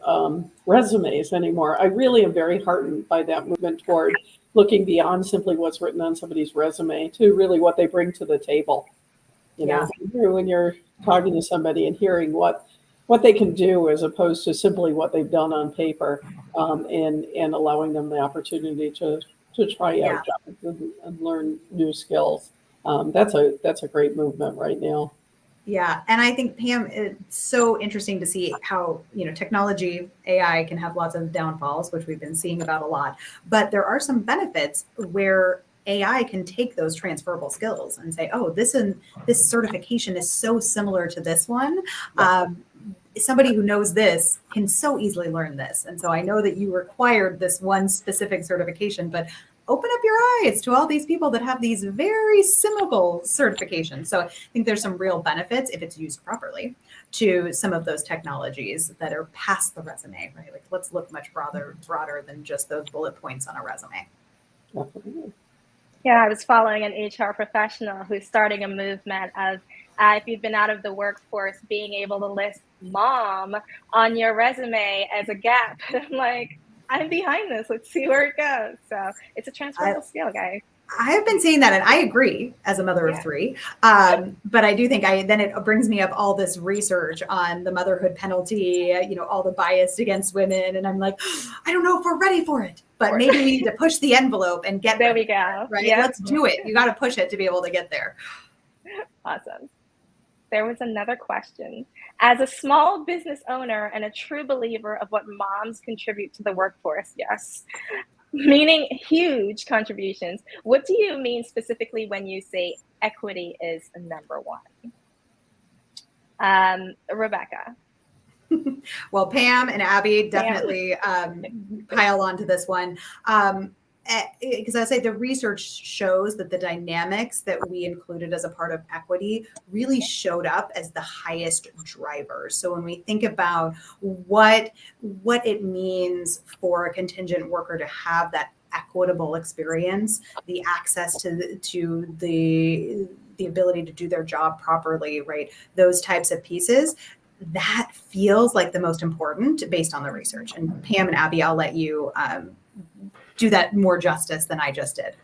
resumes anymore. I really am very heartened by that movement toward looking beyond simply what's written on somebody's resume to really what they bring to the table. You know, when you're talking to somebody and hearing what what they can do as opposed to simply what they've done on paper, and allowing them the opportunity to try Yeah. out jobs and learn new skills. That's a great movement right now. Yeah, and I think, Pam, it's so interesting to see how, technology, AI can have lots of downfalls, which we've been seeing about a lot, but there are some benefits where AI can take those transferable skills and say, oh, this certification is so similar to this one. Somebody who knows this can so easily learn this. And so I know that you required this one specific certification, but open up your eyes to all these people that have these very similar certifications. So I think there's some real benefits, if it's used properly, to some of those technologies that are past the resume, right? Like, let's look much broader than just those bullet points on a resume. Yeah, I was following an HR professional who's starting a movement of, if you've been out of the workforce, being able to list mom on your resume as a gap. I'm like, I'm behind this. Let's see where it goes. So it's a transferable skill, guys. I have been seeing that, and I agree as a mother of three. But I do think then it brings me up all this research on the motherhood penalty, all the bias against women. And I'm like, I don't know if we're ready for it, but maybe we need to push the envelope and get there. We go. Right? Yep. Let's do it. You got to push it to be able to get there. Awesome. There was another question. As a small business owner and a true believer of what moms contribute to the workforce, yes, meaning huge contributions, what do you mean specifically when you say equity is number one? Rebecca. Well, Pam and Abby definitely pile onto this one. Because I say the research shows that the dynamics that we included as a part of equity really showed up as the highest drivers. So when we think about what it means for a contingent worker to have that equitable experience, the access to the ability to do their job properly, right? Those types of pieces, that feels like the most important based on the research. And Pam and Abby, I'll let you do that more justice than I just did.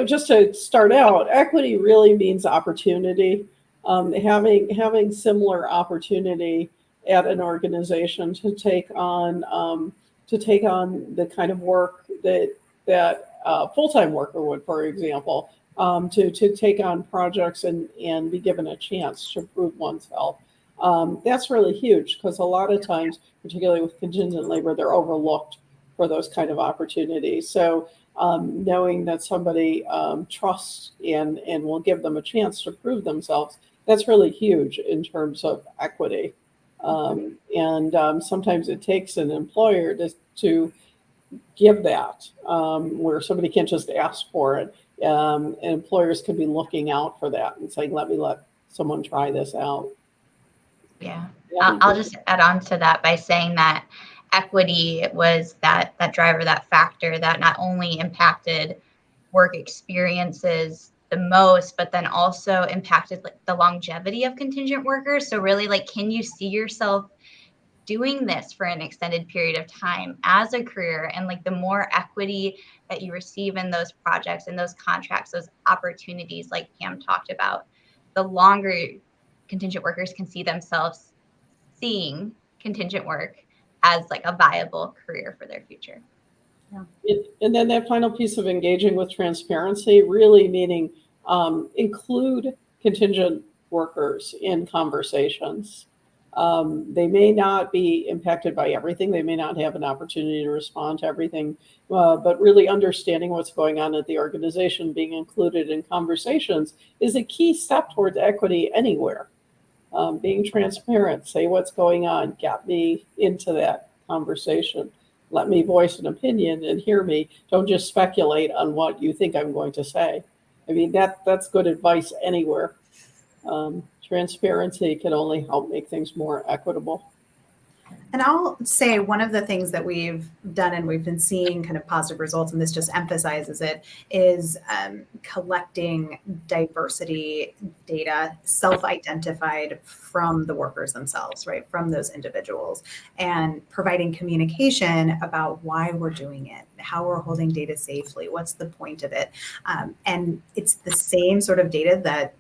Just to start out, equity really means opportunity. Having similar opportunity at an organization to take on the kind of work that a full-time worker would, for example, to take on projects and be given a chance to prove oneself. That's really huge, because a lot of times, particularly with contingent labor, they're overlooked for those kind of opportunities. So knowing that somebody trusts and will give them a chance to prove themselves, that's really huge in terms of equity. And sometimes it takes an employer to give that, where somebody can't just ask for it. And employers can be looking out for that and saying, let someone try this out. Yeah, I'll just add on to that by saying that equity was that driver, that factor that not only impacted work experiences the most, but then also impacted the longevity of contingent workers. So really, can you see yourself doing this for an extended period of time as a career? And the more equity that you receive in those projects and those contracts, those opportunities, like Pam talked about, the longer contingent workers can see themselves seeing contingent work as a viable career for their future. Yeah. And then that final piece of engaging with transparency, really meaning include contingent workers in conversations. They may not be impacted by everything. They may not have an opportunity to respond to everything, but really understanding what's going on at the organization, being included in conversations is a key step towards equity anywhere. Being transparent, say what's going on, get me into that conversation. Let me voice an opinion and hear me. Don't just speculate on what you think I'm going to say. I mean, that's good advice anywhere. Transparency can only help make things more equitable. And I'll say one of the things that we've done and we've been seeing kind of positive results, and this just emphasizes it, is collecting diversity data, self-identified from the workers themselves, right, from those individuals, and providing communication about why we're doing it, how we're holding data safely, what's the point of it. And it's the same sort of data that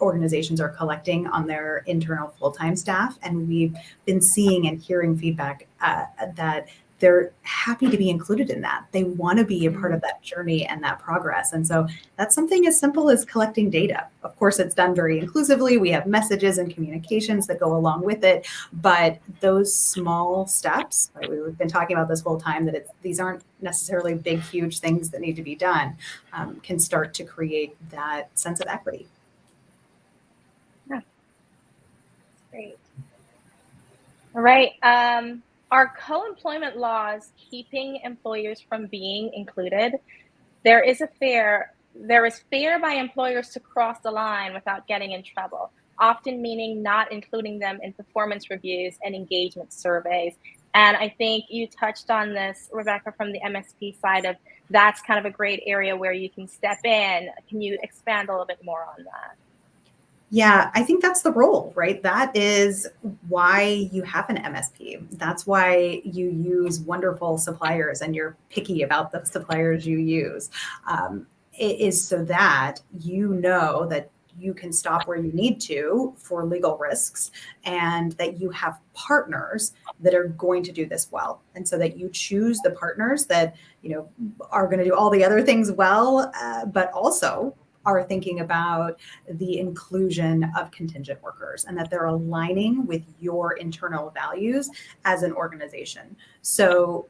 organizations are collecting on their internal full-time staff. And we've been seeing and hearing feedback that they're happy to be included in that. They want to be a part of that journey and that progress. And so that's something as simple as collecting data. Of course, it's done very inclusively. We have messages and communications that go along with it. But those small steps, right, we've been talking about this whole time, that these aren't necessarily big, huge things that need to be done, can start to create that sense of equity. Yeah. Great. All right. Are co-employment laws keeping employers from being included? There is fear by employers to cross the line without getting in trouble, often meaning not including them in performance reviews and engagement surveys. And I think you touched on this, Rebecca, from the MSP side of that's kind of a great area where you can step in. Can you expand a little bit more on that? Yeah, I think that's the role, right? That is why you have an MSP. That's why you use wonderful suppliers and you're picky about the suppliers you use. It is so that you know that you can stop where you need to for legal risks, and that you have partners that are going to do this well. And so that you choose the partners that, are going to do all the other things well, but also are thinking about the inclusion of contingent workers, and that they're aligning with your internal values as an organization. So,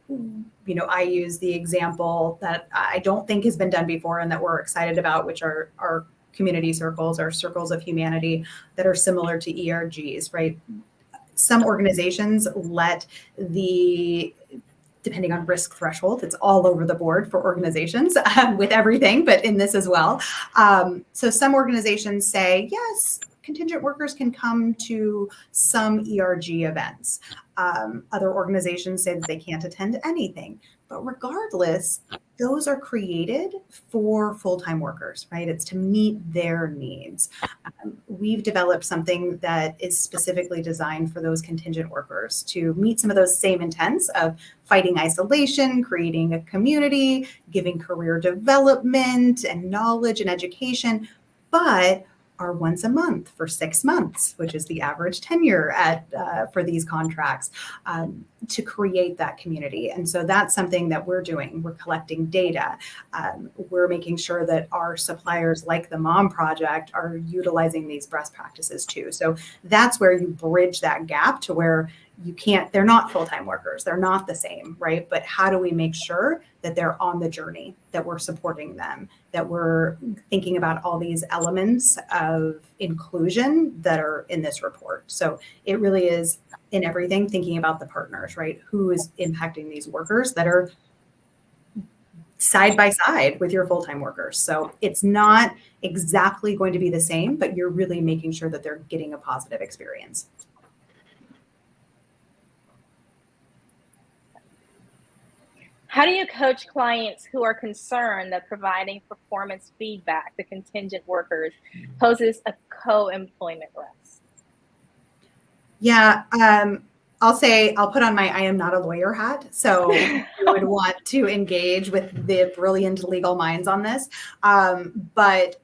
I use the example that I don't think has been done before and that we're excited about, which are our community circles, or circles of humanity that are similar to ERGs, right? Some organizations let depending on risk threshold, it's all over the board for organizations with everything, but in this as well. So some organizations say, yes, contingent workers can come to some ERG events. Other organizations say that they can't attend anything. But regardless, those are created for full-time workers, right? It's to meet their needs. We've developed something that is specifically designed for those contingent workers to meet some of those same intents of fighting isolation, creating a community, giving career development and knowledge and education, but are once a month for 6 months, which is the average tenure for these contracts, to create that community. And so that's something that we're doing. We're collecting data. We're making sure that our suppliers, like the Mom Project, are utilizing these best practices too. So that's where you bridge that gap to where they're not full-time workers. They're not the same, right? But how do we make sure that they're on the journey, that we're supporting them, that we're thinking about all these elements of inclusion that are in this report? So it really is in everything, thinking about the partners, right? Who is impacting these workers that are side by side with your full-time workers. So it's not exactly going to be the same, but you're really making sure that they're getting a positive experience. How do you coach clients who are concerned that providing performance feedback to contingent workers poses a co-employment risk? Yeah, I'll put on my I am not a lawyer hat. So you would want to engage with the brilliant legal minds on this. But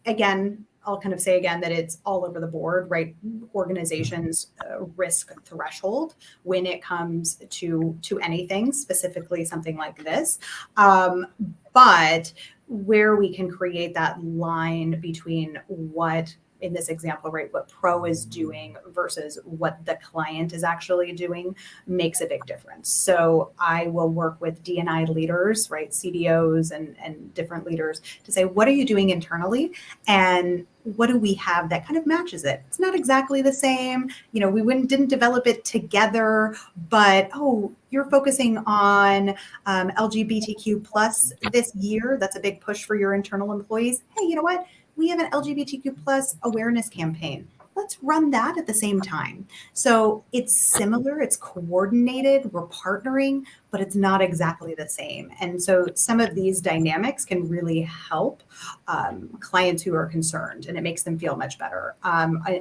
again, I'll kind of say again that it's all over the board, right? Organizations' risk threshold when it comes to anything, specifically something like this. But where we can create that line between what, in this example, right, what pro is doing versus what the client is actually doing makes a big difference. So I will work with D&I leaders, right, CDOs and different leaders to say, what are you doing internally? And what do we have that kind of matches it? It's not exactly the same. We didn't develop it together, but, you're focusing on LGBTQ plus this year. That's a big push for your internal employees. Hey, you know what? We have an LGBTQ plus awareness campaign. Let's run that at the same time. So it's similar, it's coordinated, we're partnering, but it's not exactly the same. And so some of these dynamics can really help clients who are concerned, and it makes them feel much better.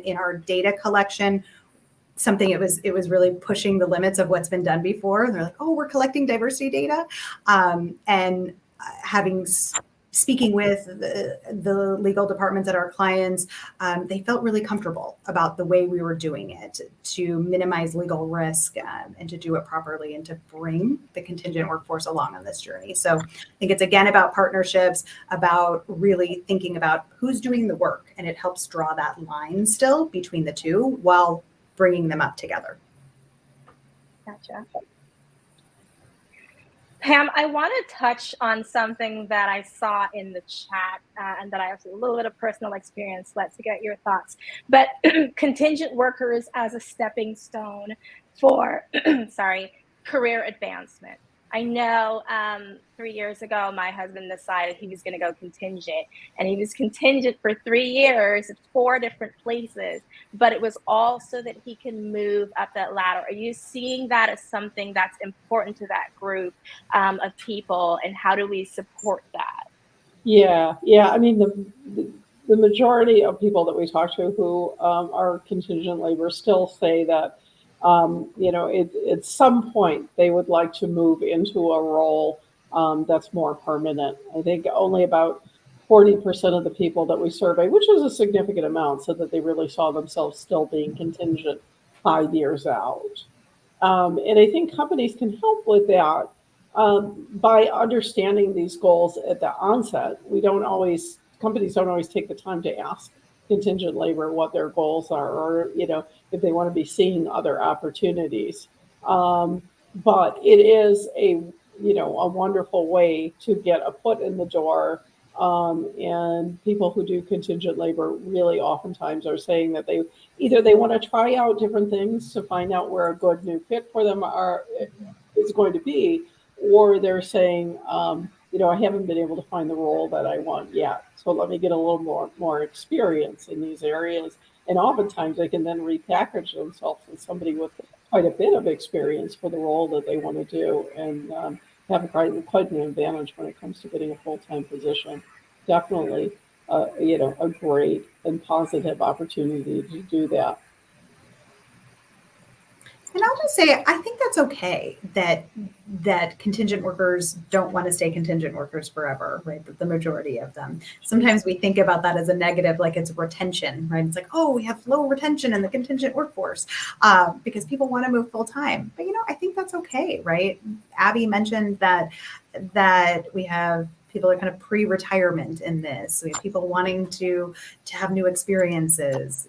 In our data collection, it was really pushing the limits of what's been done before. They're like, we're collecting diversity data, and having speaking with the legal departments at our clients, they felt really comfortable about the way we were doing it to minimize legal risk and to do it properly and to bring the contingent workforce along on this journey. So I think it's again about partnerships, about really thinking about who's doing the work, and it helps draw that line still between the two while bringing them up together. Gotcha. Pam, I want to touch on something that I saw in the chat and that I have a little bit of personal experience. Let's get your thoughts. But contingent workers as a stepping stone for, sorry, career advancement. I know 3 years ago, my husband decided he was going to go contingent, and he was contingent for 3 years at 4 different places, but it was all so that he can move up that ladder. Are you seeing that as something that's important to that group of people, and how do we support that? Yeah. I mean, the majority of people that we talk to who are contingent labor still say that at some point they would like to move into a role that's more permanent. I think only about 40% of the people that we survey, which is a significant amount, said that they really saw themselves still being contingent 5 years out. And I think companies can help with that by understanding these goals at the onset. Companies don't always take the time to ask contingent labor what their goals are, or if they want to be seeing other opportunities. But it is a wonderful way to get a foot in the door. And people who do contingent labor really oftentimes are saying that they want to try out different things to find out where a good new fit for them is going to be, or they're saying, I haven't been able to find the role that I want yet, so let me get a little more experience in these areas. And oftentimes they can then repackage themselves as somebody with quite a bit of experience for the role that they want to do, and have quite an advantage when it comes to getting a full-time position. Definitely, a great and positive opportunity to do that. And I'll just say, I think that's okay that contingent workers don't want to stay contingent workers forever, right? The majority of them. Sometimes we think about that as a negative, like it's retention, right? It's like, oh, we have low retention in the contingent workforce because people want to move full time. But I think that's okay, right? Abby mentioned that we have people are kind of pre-retirement in this. We have people wanting to have new experiences.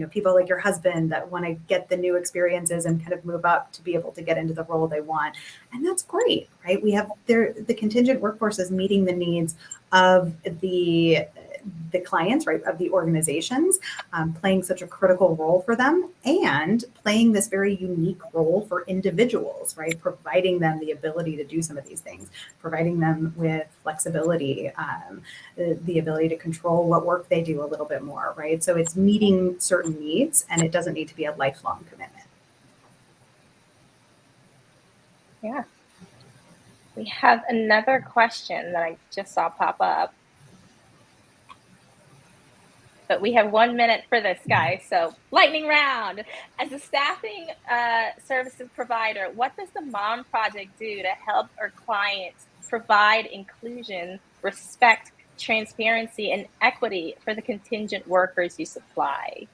People like your husband that want to get the new experiences and kind of move up to be able to get into the role they want. And that's great, right? We have the contingent workforce is meeting the needs of the clients, right, of the organizations, playing such a critical role for them, and playing this very unique role for individuals, right, providing them the ability to do some of these things, providing them with flexibility, the ability to control what work they do a little bit more, right? So it's meeting certain needs, and it doesn't need to be a lifelong commitment. Yeah. We have another question that I just saw pop up. But we have 1 minute for this, guys. So lightning round. As a staffing services provider, what does the Mom Project do to help our clients provide inclusion, respect, transparency, and equity for the contingent workers you supply?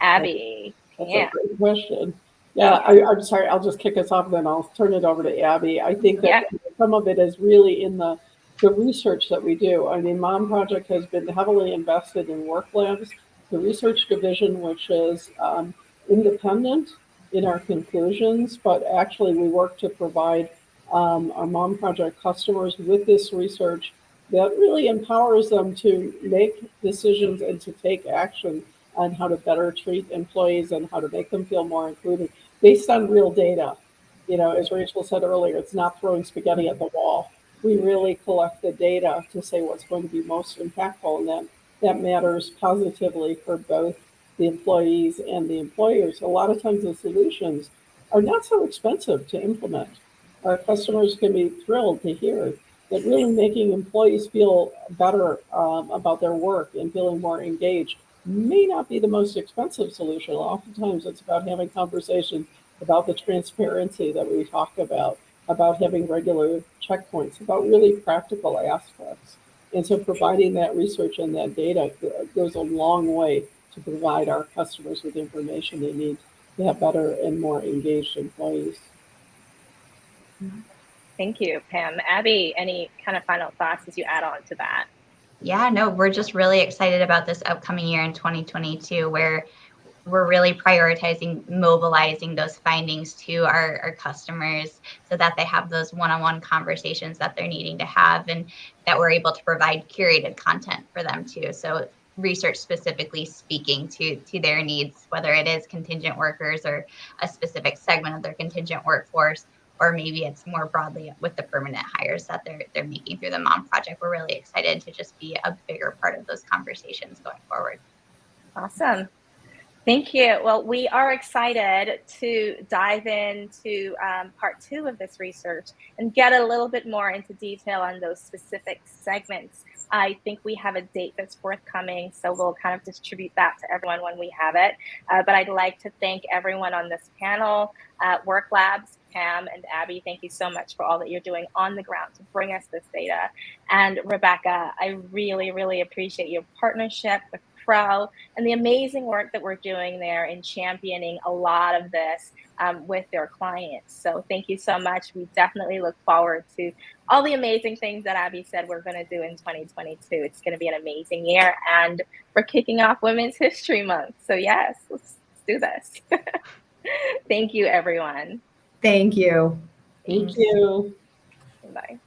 Abby. That's a great question. Yeah, I'm sorry. I'll just kick us off, and then I'll turn it over to Abby. I think that some of it is really in the research that we do. I mean, Mom Project has been heavily invested in WorkLabs, the research division, which is independent in our conclusions, but actually we work to provide our Mom Project customers with this research that really empowers them to make decisions and to take action on how to better treat employees and how to make them feel more included based on real data. As Rachel said earlier, it's not throwing spaghetti at the wall. We really collect the data to say what's going to be most impactful, and that matters positively for both the employees and the employers. A lot of times the solutions are not so expensive to implement. Our customers can be thrilled to hear that really making employees feel better about their work and feeling more engaged may not be the most expensive solution. Oftentimes it's about having conversations about the transparency that we talk about having regular checkpoints, about really practical aspects. And so providing that research and that data goes a long way to provide our customers with information they need to have better and more engaged employees. Thank you, Pam. Abby, any kind of final thoughts as you add on to that? Yeah, no, we're just really excited about this upcoming year in 2022, where we're really prioritizing mobilizing those findings to our customers so that they have those one-on-one conversations that they're needing to have, and that we're able to provide curated content for them too. So research specifically speaking to their needs, whether it is contingent workers or a specific segment of their contingent workforce, or maybe it's more broadly with the permanent hires that they're making through the Mom Project. We're really excited to just be a bigger part of those conversations going forward. Awesome. Thank you. Well, we are excited to dive into part 2 of this research and get a little bit more into detail on those specific segments. I think we have a date that's forthcoming, so we'll kind of distribute that to everyone when we have it. But I'd like to thank everyone on this panel, WorkLabs, Pam and Abby. Thank you so much for all that you're doing on the ground to bring us this data. And Rebecca, I really, really appreciate your partnership with Perrault and the amazing work that we're doing there in championing a lot of this with their clients. So thank you so much. We definitely look forward to all the amazing things that Abby said we're going to do in 2022. It's going to be an amazing year, and we're kicking off Women's History Month. So yes, let's do this. Thank you, everyone. Thank you. Thank you. Bye.